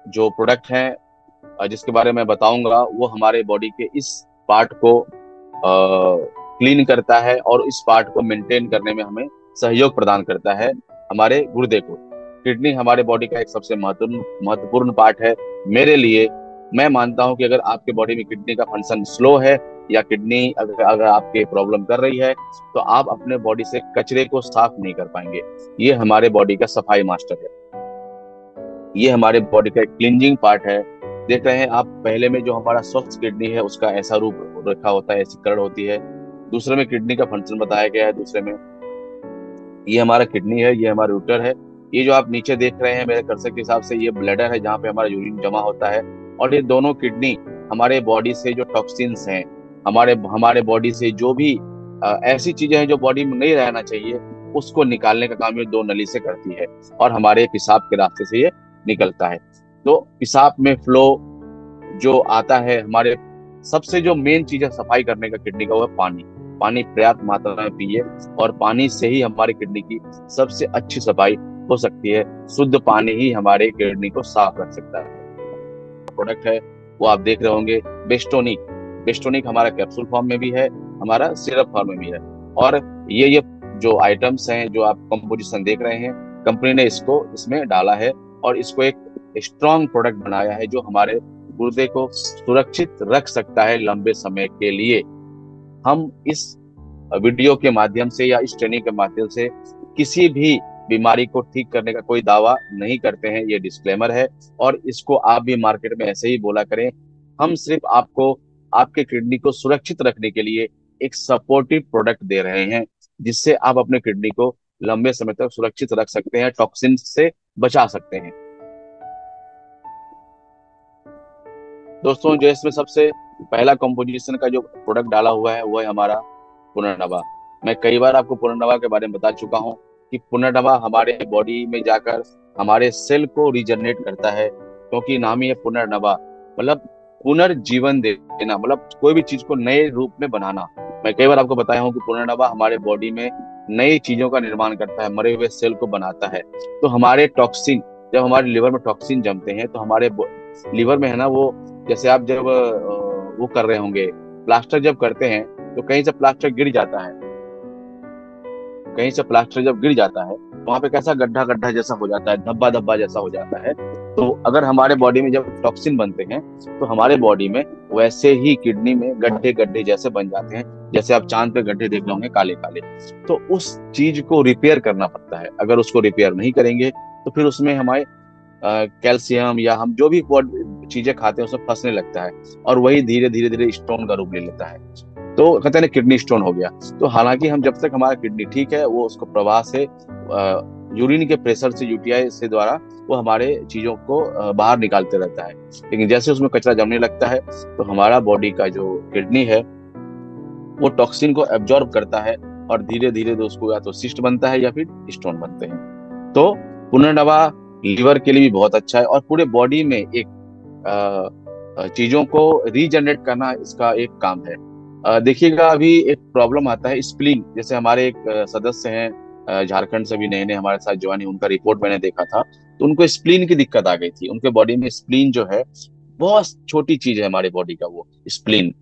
जो प्रोडक्ट है जिसके बारे में बताऊंगा, वो हमारे बॉडी के इस पार्ट को क्लीन करता है और इस पार्ट को मेंटेन करने में हमें सहयोग प्रदान करता है, हमारे गुर्दे को। किडनी हमारे बॉडी का एक सबसे महत्वपूर्ण महत्वपूर्ण पार्ट है मेरे लिए। मैं मानता हूं कि अगर आपके बॉडी में किडनी का फंक्शन स्लो है, या किडनी अगर आपके प्रॉब्लम कर रही है, तो आप अपने बॉडी से कचरे को साफ नहीं कर पाएंगे। ये हमारे बॉडी का सफाई मास्टर है, ये हमारे बॉडी का एक क्लींजिंग पार्ट है। देख रहे हैं आप, पहले में जो हमारा स्वस्थ किडनी है उसका ऐसा रूप रेखा होता है, ऐसी कड़ होती है। दूसरे में किडनी का फंक्शन बताया गया है, दूसरे में ये हमारा किडनी है, ये हमारा यूटर है। ये जो आप नीचे देख रहे हैं मेरे कर्सर के हिसाब से, ये ब्लैडर है जहाँ पे हमारा यूरिन जमा होता है। और ये दोनों किडनी हमारे बॉडी से जो टॉक्सिन्स हैं, हमारे हमारे बॉडी से जो भी ऐसी चीजें हैं जो बॉडी में नहीं रहना चाहिए, उसको निकालने का काम ये दो नली से करती है, और हमारे पेशाब के रास्ते से ये निकलता है। तो पेशाब में फ्लो जो आता है, हमारे सबसे जो मेन चीज है सफाई करने का किडनी का, वो है पानी। पानी पर्याप्त मात्रा में पिए, और पानी से ही हमारी किडनी की सबसे अच्छी सफाई हो सकती है। शुद्ध पानी ही हमारे किडनी को साफ रख सकता है। प्रोडक्ट है वो आप देख रहे होंगे, बेस्टोनिक। बेस्टोनिक हमारा कैप्सूल फॉर्म में भी है, हमारा सिरप फॉर्म में भी है। और ये जो आइटम्स हैं, जो आप कंपोजिशन देख रहे हैं, कंपनी ने इसको इसमें डाला है और इसको एक स्ट्रॉन्ग प्रोडक्ट बनाया है जो हमारे गुर्दे को सुरक्षित रख सकता है लंबे समय के लिए। हम इस वीडियो के माध्यम से या इस ट्रेनिंग के माध्यम से किसी भी बीमारी को ठीक करने का कोई दावा नहीं करते हैं, ये डिस्क्लेमर है। और इसको आप भी मार्केट में ऐसे ही बोला करें। हम सिर्फ आपको आपके किडनी को सुरक्षित रखने के लिए एक सपोर्टिव प्रोडक्ट दे रहे हैं, जिससे आप अपने किडनी को लंबे समय तक सुरक्षित रख सकते हैं, टॉक्सिन से बचा सकते हैं। दोस्तों, जो इसमें सबसे पहला कंपोजिशन का जो प्रोडक्ट डाला हुआ है वो है हमारा पुनर्नवा। मैं कई बार आपको पुनर्नवा के बारे में बता चुका हूँ कि पुनर्नवा हमारे बॉडी में जाकर हमारे सेल को रिजनरेट करता है, क्योंकि नाम ही है पुनर्नवा, मतलब पुनर्जीवन देना, मतलब कोई भी चीज को नए रूप में बनाना। मैं कई बार आपको बताया हूँ कि पुनर्नवा हमारे बॉडी में नई चीजों का निर्माण करता है, मरे हुए सेल को बनाता है। तो हमारे टॉक्सिन, जब हमारे लिवर में टॉक्सिन जमते हैं, तो हमारे लिवर में है ना, वो जैसे आप जब वो कर रहे होंगे, प्लास्टर जब करते हैं, तो कहीं से प्लास्टर गिर जाता है, कहीं से प्लास्टर जब गिर जाता है तो वहां पे कैसा गड्ढा गड्ढा जैसा हो जाता है, धब्बा धब्बा जैसा हो जाता है। तो अगर हमारे बॉडी में जब टॉक्सिन बनते हैं, तो हमारे बॉडी में वैसे ही किडनी में गड्ढे गड्ढे जैसे बन जाते हैं, जैसे आप चांद पे गड्ढे देख रहे होंगे काले काले। तो उस चीज को रिपेयर करना पड़ता है। अगर उसको रिपेयर नहीं करेंगे तो फिर उसमें हमारे कैल्शियम या हम जो भी चीजें खाते हैं उसमें फंसने लगता है, और वही धीरे धीरे धीरे स्टोन का रूप ले लेता है। तो कहते हैं ना, किडनी स्टोन हो गया। तो हालांकि हम जब तक हमारा किडनी ठीक है, वो उसको प्रवाह से यूरिन के प्रेशर से, यूटीआई से द्वारा वो हमारे चीजों को बाहर निकालते रहता है। लेकिन जैसे उसमें कचरा जमने लगता है, तो हमारा बॉडी का जो किडनी है वो टॉक्सिन को एब्जॉर्ब करता है, और धीरे धीरे उसको या तो सिस्ट बनता है या फिर स्टोन बनते हैं। तो पुनर्नवा लीवर के लिए भी बहुत अच्छा है, और पूरे बॉडी में एक चीजों को रीजनरेट करना इसका एक काम है। देखिएगा, अभी एक प्रॉब्लम आता है स्प्लीन। जैसे हमारे एक सदस्य हैं, झारखंड से भी नए नए हमारे साथ ज्वाइन, उनका रिपोर्ट मैंने देखा था, तो उनको स्प्लीन की दिक्कत आ गई थी। उनके बॉडी में स्प्लीन जो है, बहुत छोटी चीज है हमारे बॉडी का वो स्प्लीन,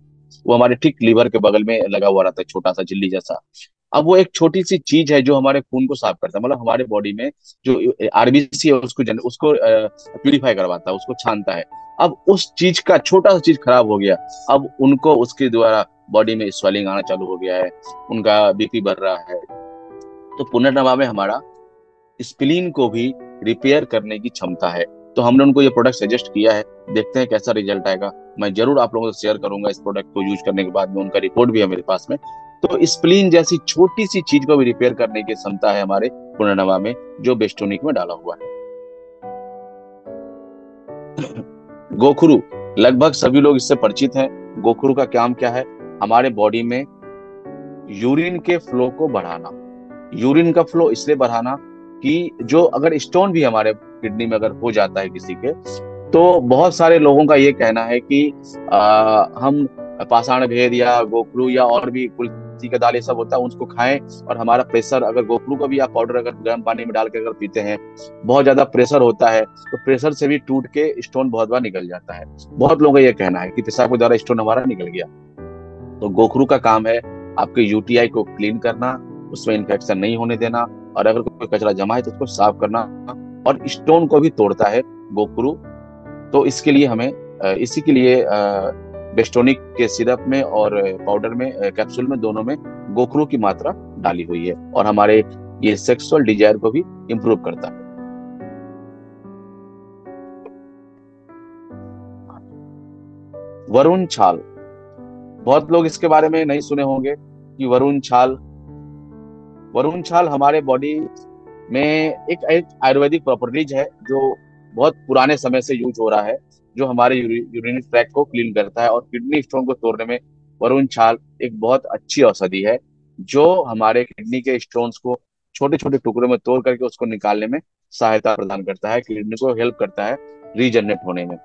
वो हमारे ठीक लीवर के बगल में लगा हुआ रहता है, छोटा सा झिल्ली जैसा। अब वो एक छोटी सी चीज है जो हमारे खून को साफ करता है, मतलब हमारे बॉडी में जो आरबीसी है उसको प्यूरिफाई करवाता है, उसको छानता है। अब उस चीज का छोटा सा चीज खराब हो गया, अब उनको उसके द्वारा बॉडी में स्वेलिंग आना चालू हो गया है, उनका बीपी बढ़ रहा है। तो पुनर्नवा में हमारा स्प्लीन को भी रिपेयर करने की क्षमता है। तो हमने उनको ये प्रोडक्ट सजेस्ट किया है, देखते हैं कैसा रिजल्ट आएगा। मैं जरूर आप लोगों से शेयर करूंगा इस प्रोडक्ट को यूज करने के बाद में, उनका रिपोर्ट भी है मेरे पास में। तो स्प्लीन जैसी छोटी सी चीज को भी रिपेयर करने की क्षमता है हमारे पुनर्नवा में, जो बेस्टोनिक में डाला हुआ है। गोखरू, लगभग सभी लोग इससे परिचित हैं। गोखरू का काम क्या है? हमारे बॉडी में यूरिन के फ्लो को बढ़ाना। यूरिन का फ्लो इसलिए बढ़ाना कि जो अगर स्टोन भी हमारे किडनी में अगर हो जाता है किसी के, तो बहुत सारे लोगों का ये कहना है कि हम पाषाण भेद या गोखरू या और भी कुल कुल्थी का दाल ये सब होता है उसको खाएं। और हमारा प्रेशर, अगर गोखरू का भी आप पाउडर अगर गर्म पानी में डाल के अगर पीते हैं, बहुत ज्यादा प्रेशर होता है तो प्रेशर से भी टूट के स्टोन बहुत बार निकल जाता है। बहुत लोगों का ये कहना है कि पेशाब के द्वारा स्टोन हमारा निकल गया। तो गोखरू का काम है आपके यूटीआई को क्लीन करना, उसमें इन्फेक्शन नहीं होने देना, और अगर कोई कचरा जमा है तो उसको साफ करना, और स्टोन को भी तोड़ता है गोखरू। तो इसके लिए हमें इसी के लिए बेस्टोनिक के सिरप में और पाउडर में, कैप्सूल में, दोनों में गोखरू की मात्रा डाली हुई है, और हमारे ये सेक्सुअल डिजायर को भी इम्प्रूव करता है। वरुण छाल, बहुत लोग इसके बारे में नहीं सुने होंगे कि वरुण छाल हमारे बॉडी में एक आयुर्वेदिक प्रॉपर्टीज है जो बहुत पुराने समय से यूज हो रहा है, जो हमारे यूरिनरी ट्रैक्ट को क्लीन करता है, और किडनी स्टोन को तोड़ने में वरुण छाल एक बहुत अच्छी औषधि है, जो हमारे किडनी के स्टोन्स को छोटे छोटे टुकड़ों में तोड़ करके उसको निकालने में सहायता प्रदान करता है, किडनी को हेल्प करता है रीजनरेट होने में।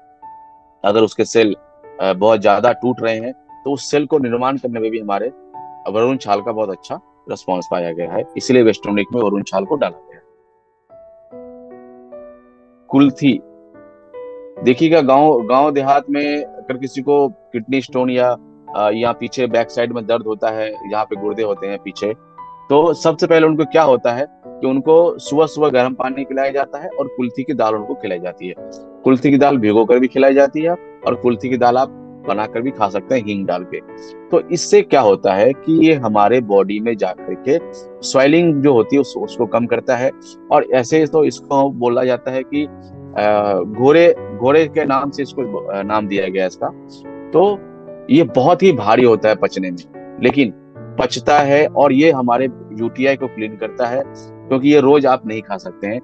अगर उसके सेल बहुत ज्यादा टूट रहे हैं तो उस सेल को निर्माण करने में भी हमारे वरुण छाल का बहुत अच्छा रिस्पॉन्स पाया गया है, इसलिए वेस्टोनिक में वरुण छाल को डाला गया है। कुल्थी, देखिएगा गांव गांव देहात में अगर किसी को किडनी स्टोन या पीछे बैक साइड में दर्द होता है, यहाँ पे गुर्दे होते हैं पीछे, तो सबसे पहले उनको क्या होता है कि उनको सुबह सुबह गर्म पानी पिलाया जाता है और कुल्थी की दाल उनको खिलाई जाती है। कुल्थी की दाल भिगो कर भी खिलाई जाती है, और कुल्थी की दाल आप बनाकर भी खा सकते हैं हींग डाल के। तो इससे क्या होता है कि ये हमारे बॉडी में जाकर के स्वेलिंग जो होती है उसको कम करता है। और ऐसे तो इसको बोला जाता है कि घोड़े घोड़े के नाम से इसको नाम दिया गया इसका। तो ये बहुत ही भारी होता है पचने में, लेकिन पचता है, और ये हमारे यूटीआई को क्लीन करता है, क्योंकि ये रोज आप नहीं खा सकते हैं,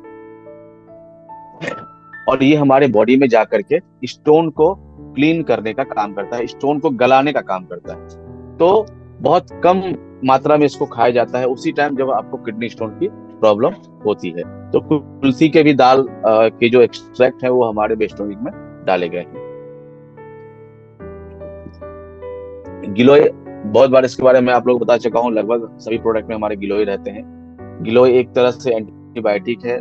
और ये हमारे बॉडी में जाकर के स्टोन को क्लीन करने का काम करता है, स्टोन को गलाने का काम करता है। तो बहुत कम मात्रा में इसको खाया जाता है उसी टाइम जब आपको किडनी स्टोन की प्रॉब्लम होती है। तो तुलसी के भी दाल के जो एक्सट्रैक्ट है वो हमारे बेस्टोनिक में डाले गए हैं। गिलोय, बहुत बार इसके बारे में आप लोग बता चुका हूँ, लगभग सभी प्रोडक्ट में हमारे गिलोय रहते हैं। गिलोय एक तरह से एंटीबायोटिक है,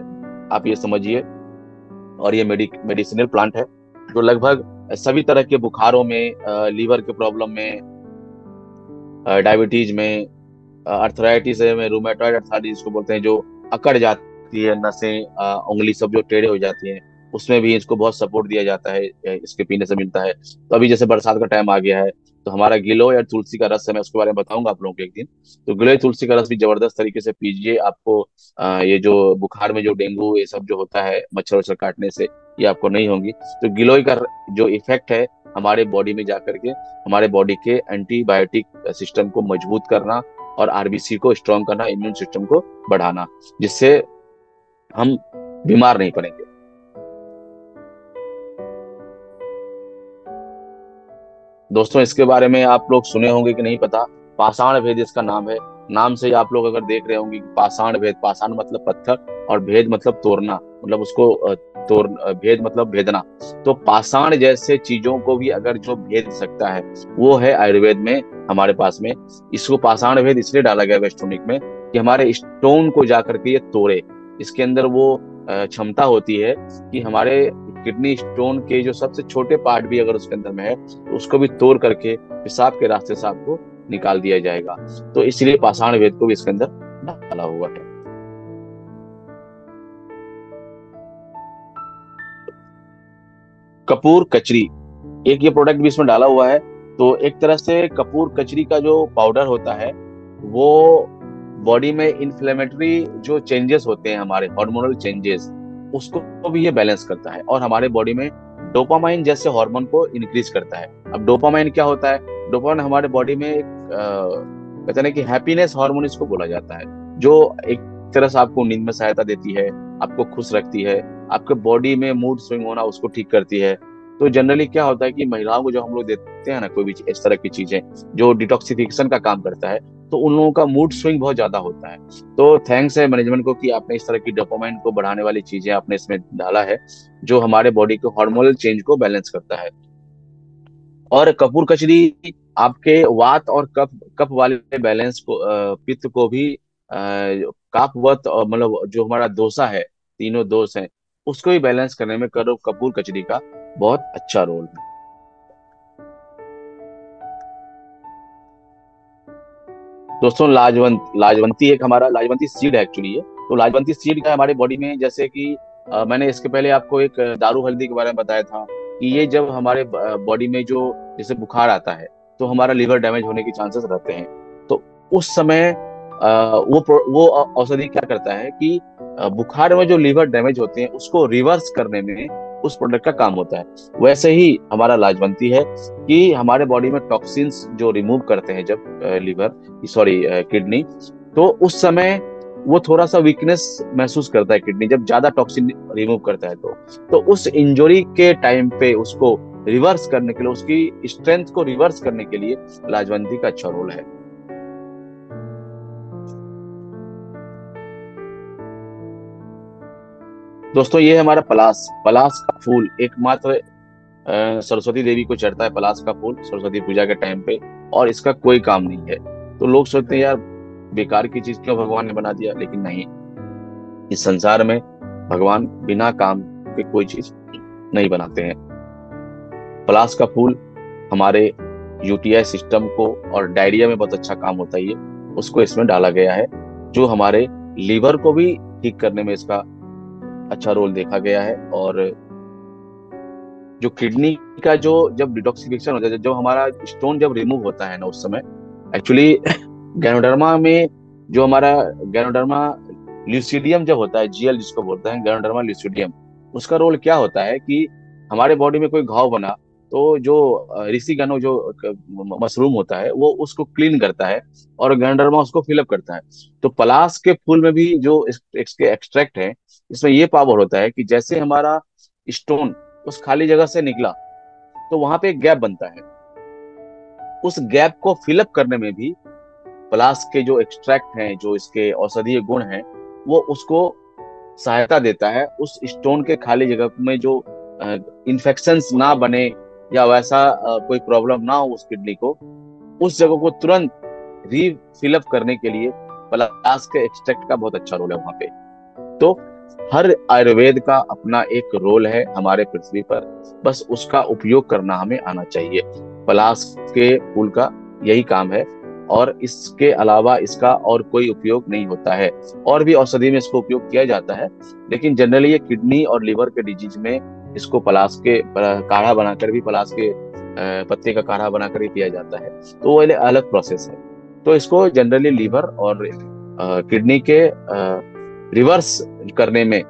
आप ये समझिए, और ये मेडिसिनल प्लांट है जो लगभग सभी तरह के बुखारों में, लीवर के प्रॉब्लम में, डायबिटीज में, अर्थराइटिस में, रूमेटॉइड अर्थराइटिस जिसको बोलते हैं, जो अकड़ जाती है नसें, उंगली सब जो टेढ़े हो जाती हैं, उसमें भी इसको बहुत सपोर्ट दिया जाता है, इसके पीने से मिलता है। तो अभी जैसे बरसात का टाइम आ गया है, तो हमारा गिलोय और तुलसी का रस है, मैं उसके बारे में बताऊंगा आप लोगों को एक दिन। तो गिलोय तुलसी का रस भी जबरदस्त तरीके से पीजिए, आपको ये जो बुखार में जो डेंगू ये सब जो होता है मच्छर वच्छर काटने से, ये आपको नहीं होंगी। तो गिलोय का जो इफेक्ट है हमारे बॉडी में जाकर के हमारे बॉडी के एंटीबायोटिक सिस्टम को मजबूत करना, और आरबीसी को स्ट्रॉन्ग करना, इम्यून सिस्टम को बढ़ाना, जिससे हम बीमार नहीं पड़ेंगे। दोस्तों इसके बारे में आप लोग सुने होंगे कि नहीं पता, पाषाण भेद इसका नाम है। नाम से ही आप लोग अगर देख रहे होंगे कि पाषाण भेद, पाषाण मतलब पत्थर और भेद मतलब तोड़ना, मतलब उसको भेद मतलब भेदना। तो पाषाण जैसे चीजों को भी अगर जो भेद सकता है वो है आयुर्वेद में हमारे पास में। इसको पाषाण भेद इसलिए डाला गया वेस्टोनिक में कि हमारे स्टोन को जाकर के ये तोड़े। इसके अंदर वो क्षमता होती है कि हमारे किडनी स्टोन के जो सबसे छोटे पार्ट भी अगर उसके अंदर में है तो उसको भी तोड़ करके पेशाब के रास्ते से आपको निकाल दिया जाएगा। तो इसलिए पाषाण भेद को भी इसके अंदर डाला हुआ है। कपूर कचरी, एक ये प्रोडक्ट भी इसमें डाला हुआ है। तो एक तरह से कपूर कचरी का जो पाउडर होता है वो बॉडी में इन्फ्लेमेटरी जो चेंजेस होते हैं, हमारे हार्मोनल चेंजेस, उसको भी ये बैलेंस करता है, और हमारे बॉडी में डोपामाइन जैसे हार्मोन को इंक्रीज करता है। अब डोपामाइन क्या होता है? डोपामाइन हमारे बॉडी में एक कहते हैं कि हैप्पीनेस हार्मोन इसको बोला जाता है, जो एक तरह से आपको नींद में सहायता देती है, आपको खुश रखती है, आपके बॉडी में मूड स्विंग होना उसको ठीक करती है। तो जनरली क्या होता है कि महिलाओं को जो हम लोग देते हैं ना कोई भी इस तरह की चीजें जो डिटॉक्सिफिकेशन का काम करता है, तो उन लोगों का मूड स्विंग बहुत ज्यादा होता है। तो थैंक्स है मैनेजमेंट को कि आपने इस तरह की डोपामाइन को बढ़ाने वाली चीजें आपने इसमें डाला है, जो हमारे बॉडी के हार्मोनल चेंज को बैलेंस करता है। और कपूर कचरी आपके वात और कफ कफ वाले बैलेंस को, पित्त को भी, काफ वत और मतलब जो हमारा दोसा है, तीनों दोष हैं, उसको भी बैलेंस करने में करो कपूर कचरी का बहुत अच्छा रोल है। दोस्तों लाजवंती एक हमारा लाजवंती सीड है एक्चुअली ये। तो लाजवंती सीड का हमारे बॉडी में, जैसे कि मैंने इसके पहले आपको एक दारू हल्दी के बारे में बताया था कि ये जब हमारे बॉडी में जो जैसे बुखार आता है तो हमारा लिवर डैमेज होने के चांसेस रहते हैं। तो उस समय वो औषधि क्या करता है कि बुखार में जो लिवर डैमेज होते हैं उसको रिवर्स करने में उस प्रोडक्ट का काम होता है। वैसे ही हमारा लाजवंती है कि हमारे बॉडी में टॉक्सिन्स जो रिमूव करते हैं जब लिवर, सॉरी किडनी, तो उस समय वो थोड़ा सा वीकनेस महसूस करता है किडनी जब ज्यादा टॉक्सिन रिमूव करता है। तो उस इंजरी के टाइम पे उसको रिवर्स करने के लिए, उसकी स्ट्रेंथ को रिवर्स करने के लिए लाजवंती का अच्छा रोल है। दोस्तों ये हमारा पलास पलास का फूल एकमात्र सरस्वती देवी को चढ़ता है। पलास का फूल सरस्वती पूजा के टाइम पे, और इसका कोई काम नहीं है। तो लोग सोचते हैं यार बेकार की चीज क्यों भगवान ने बना दिया, लेकिन नहीं, इस संसार में भगवान बिना काम के कोई चीज नहीं बनाते हैं। पलास का फूल हमारे यूटीआई सिस्टम को और डायरिया में बहुत अच्छा काम होता है, ये उसको इसमें डाला गया है, जो हमारे लीवर को भी ठीक करने में इसका अच्छा रोल देखा गया है। और जो किडनी का जो जब डिटॉक्सिफिकेशन होता है, जो हमारा स्टोन जब रिमूव होता है ना, उस समय एक्चुअली गैनोडर्मा में जो हमारा गैनोडर्मा ल्यूसिडियम जब होता है, जीएल जिसको बोलते हैं गैनोडर्मा ल्यूसिडियम, उसका रोल क्या होता है कि हमारे बॉडी में कोई घाव बना तो जो ऋषि गनो जो मशरूम होता है वो उसको क्लीन करता है और गैनोडर्मा उसको फिलअप करता है। तो पलाश के फूल में भी जो इसके एक्सट्रैक्ट है, इसमें ये पावर होता है कि जैसे हमारा स्टोन उस खाली जगह से निकला तो वहां पे एक गैप बनता है, उस गैप को फिलअप करने में भी पलाश के जो एक्सट्रैक्ट हैं, जो इसके औषधीय गुण हैं, वो उसको सहायता देता है उस स्टोन के खाली जगह में जो इन्फेक्शंस ना बने या वैसा कोई प्रॉब्लम ना हो उस किडनी को, उस जगह को तुरंत रीफिलअप करने के लिए पलाश के एक्सट्रैक्ट का बहुत अच्छा रोल है वहां पे। तो हर आयुर्वेद का अपना एक रोल है हमारे पृथ्वी पर, बस उसका उपयोग करना हमें आना चाहिए। पलाश के फूल का यही काम है, और इसके अलावा इसका और कोई उपयोग नहीं होता है। और भी औषधि में इसको उपयोग किया जाता है, लेकिन जनरली ये किडनी और लिवर के डिजीज में इसको पलाश के काढ़ा बनाकर भी, पलाश के पत्ते का काढ़ा बनाकर भी पिया जाता है। तो वो अलग प्रोसेस है। तो इसको जनरली लिवर और किडनी के रिवर्स करने में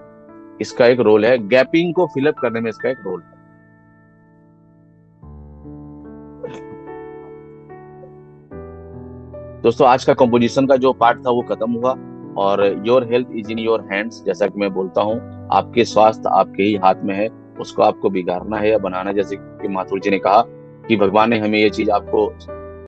इसका एक रोल है, गैपिंग को फिलअप करने में इसका एक रोल है। दोस्तों आज का कंपोजिशन का जो पार्ट था वो खत्म हुआ, और your health is in your hands, जैसा कि मैं बोलता हूँ, आपके स्वास्थ्य आपके ही हाथ में है, उसको आपको बिगाड़ना है या बनाना है। जैसे कि माथुर जी ने कहा कि भगवान ने हमें ये चीज आपको